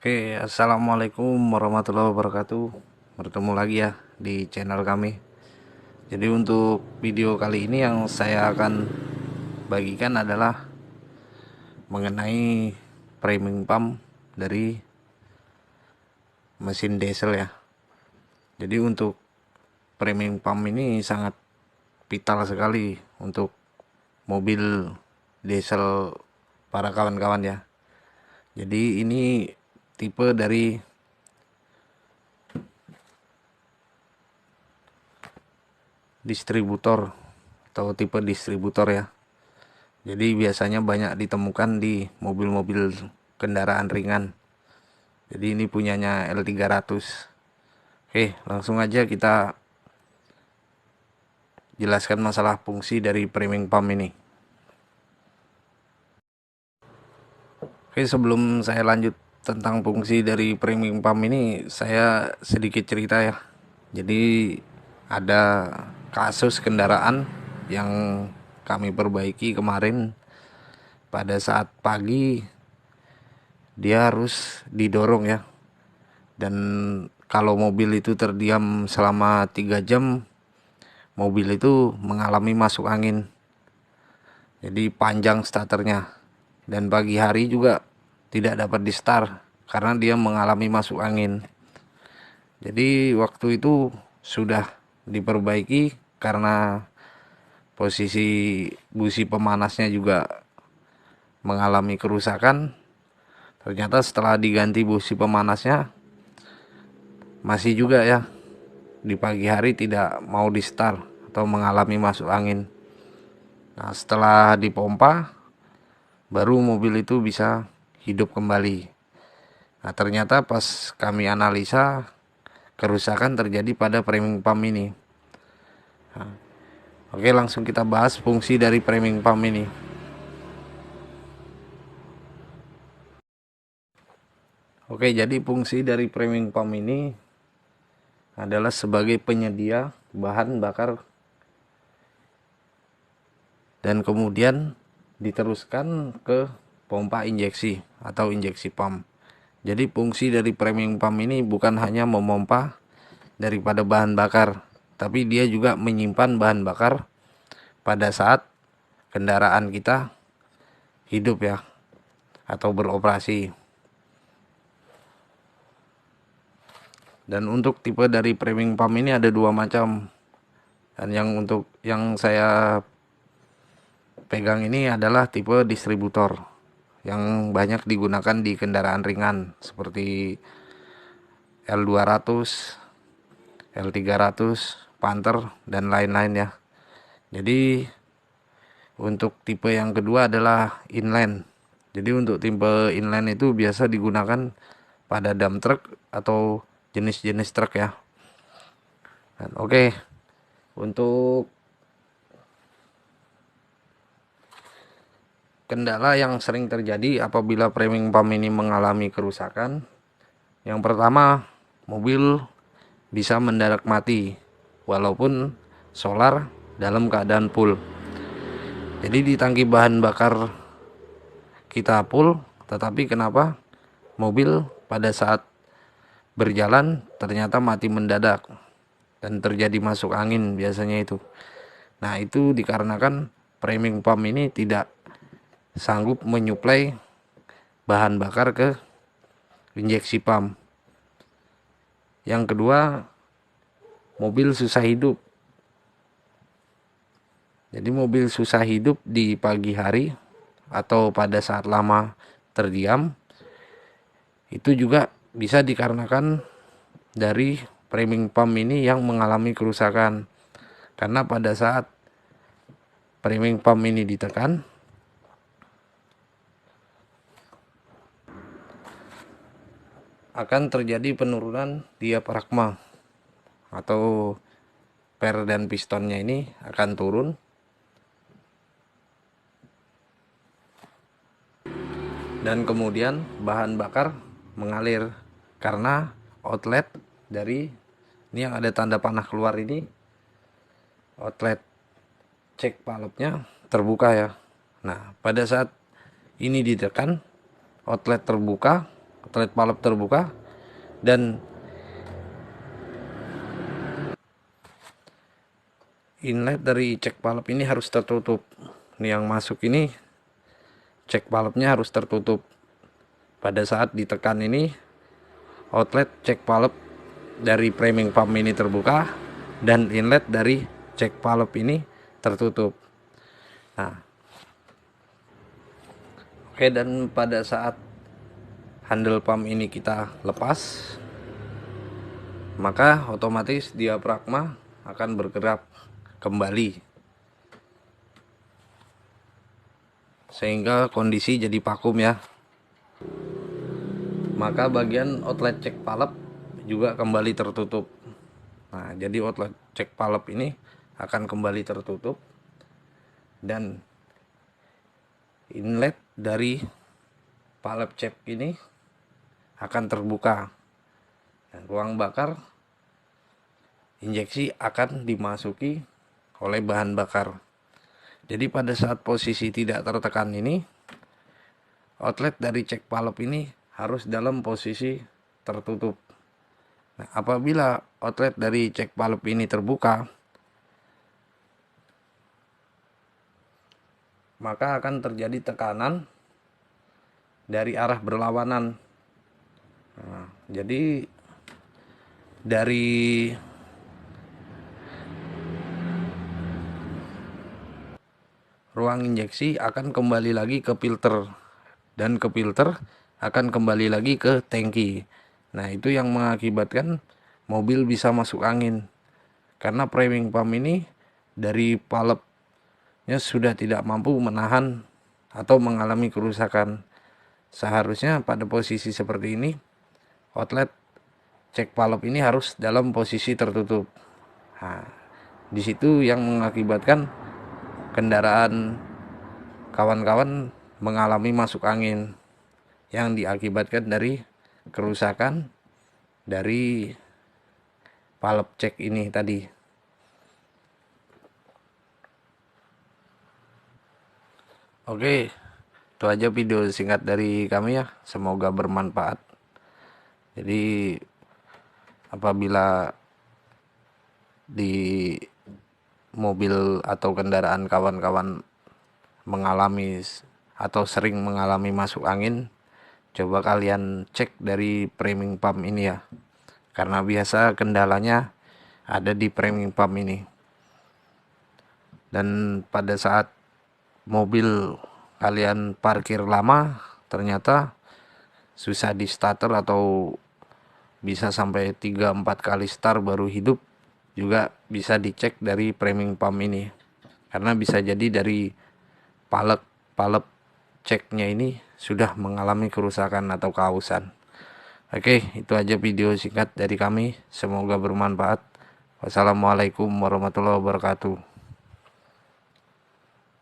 Oke, assalamualaikum warahmatullahi wabarakatuh. Bertemu lagi ya di channel kami. Jadi untuk video kali ini yang saya akan bagikan adalah mengenai priming pump dari mesin diesel ya. Jadi untuk priming pump ini sangat vital sekali untuk mobil diesel para kawan-kawan ya. Jadi ini tipe dari distributor atau tipe distributor ya. Jadi biasanya banyak ditemukan di mobil-mobil kendaraan ringan. Jadi ini punyanya L300. Oke, langsung aja kita jelaskan masalah fungsi dari priming pump ini. Oke, sebelum saya lanjut tentang fungsi dari priming pump ini, saya sedikit cerita ya. Jadi ada kasus kendaraan yang kami perbaiki kemarin. Pada saat pagi dia harus didorong ya, dan kalau mobil itu terdiam selama 3 jam, mobil itu mengalami masuk angin, jadi panjang starternya. Dan pagi hari juga tidak dapat di start karena dia mengalami masuk angin. Jadi waktu itu sudah diperbaiki karena posisi busi pemanasnya juga mengalami kerusakan. Ternyata setelah diganti busi pemanasnya masih juga ya, di pagi hari tidak mau di start atau mengalami masuk angin. Nah, setelah dipompa baru mobil itu bisa hidup kembali. Nah, ternyata pas kami analisa, kerusakan terjadi pada priming pump ini. Nah, oke, langsung kita bahas fungsi dari priming pump ini. Oke, jadi fungsi dari priming pump ini adalah sebagai penyedia bahan bakar dan kemudian diteruskan ke pompa injeksi atau injeksi pump. Jadi fungsi dari priming pump ini bukan hanya memompa daripada bahan bakar, tapi dia juga menyimpan bahan bakar pada saat kendaraan kita hidup ya, atau beroperasi. Dan untuk tipe dari priming pump ini ada dua macam. Dan untuk yang saya pegang ini adalah tipe distributor yang banyak digunakan di kendaraan ringan seperti L200, L300, Panther, dan lain-lain ya. Jadi untuk tipe yang kedua adalah inline. Jadi untuk tipe inline itu biasa digunakan pada dump truck atau jenis-jenis truk ya. Dan oke, untuk kendala yang sering terjadi apabila priming pump ini mengalami kerusakan, yang pertama, mobil bisa mendadak mati walaupun solar dalam keadaan full. Jadi di tangki bahan bakar kita full, tetapi kenapa mobil pada saat berjalan ternyata mati mendadak dan terjadi masuk angin biasanya itu. Nah, itu dikarenakan priming pump ini tidak sanggup menyuplai bahan bakar ke injeksi pump. Yang kedua, mobil susah hidup. Jadi mobil susah hidup di pagi hari atau pada saat lama terdiam, itu juga bisa dikarenakan dari priming pump ini yang mengalami kerusakan. Karena pada saat priming pump ini ditekan, akan terjadi penurunan diafragma atau per dan pistonnya ini akan turun, dan kemudian bahan bakar mengalir karena outlet dari ini yang ada tanda panah keluar ini, outlet cek valve-nya terbuka ya. Nah, pada saat ini ditekan, outlet terbuka, outlet valve terbuka dan inlet dari cek valve ini harus tertutup. Ini yang masuk ini cek valve-nya harus tertutup. Pada saat ditekan ini outlet cek valve dari priming pump ini terbuka dan inlet dari cek valve ini tertutup. Nah, oke, dan pada saat handle pump ini kita lepas, maka otomatis diafragma akan bergerak kembali sehingga kondisi jadi vakum ya. Maka bagian outlet cek valve juga kembali tertutup. Nah, jadi outlet cek valve ini akan kembali tertutup dan inlet dari valve cek ini akan terbuka. Dan ruang bakar injeksi akan dimasuki oleh bahan bakar. Jadi pada saat posisi tidak tertekan ini, outlet dari cek valve ini harus dalam posisi tertutup. Nah, apabila outlet dari cek valve ini terbuka, maka akan terjadi tekanan dari arah berlawanan. Nah, jadi dari ruang injeksi akan kembali lagi ke filter, dan ke filter akan kembali lagi ke tangki. Nah, itu yang mengakibatkan mobil bisa masuk angin, karena priming pump ini dari valve-nya sudah tidak mampu menahan atau mengalami kerusakan. Seharusnya pada posisi seperti ini outlet cek valve ini harus dalam posisi tertutup. Nah, di situ yang mengakibatkan kendaraan kawan-kawan mengalami masuk angin yang diakibatkan dari kerusakan dari valve cek ini tadi. Oke, itu aja video singkat dari kami ya, semoga bermanfaat. Jadi apabila di mobil atau kendaraan kawan-kawan mengalami atau sering mengalami masuk angin, coba kalian cek dari priming pump ini ya, karena biasa kendalanya ada di priming pump ini. Dan pada saat mobil kalian parkir lama, ternyata susah di starter atau bisa sampai 3-4 kali start baru hidup, juga bisa dicek dari priming pump ini, karena bisa jadi dari valve ceknya ini sudah mengalami kerusakan atau keausan. Oke, itu aja video singkat dari kami, semoga bermanfaat. Wassalamualaikum warahmatullahi wabarakatuh.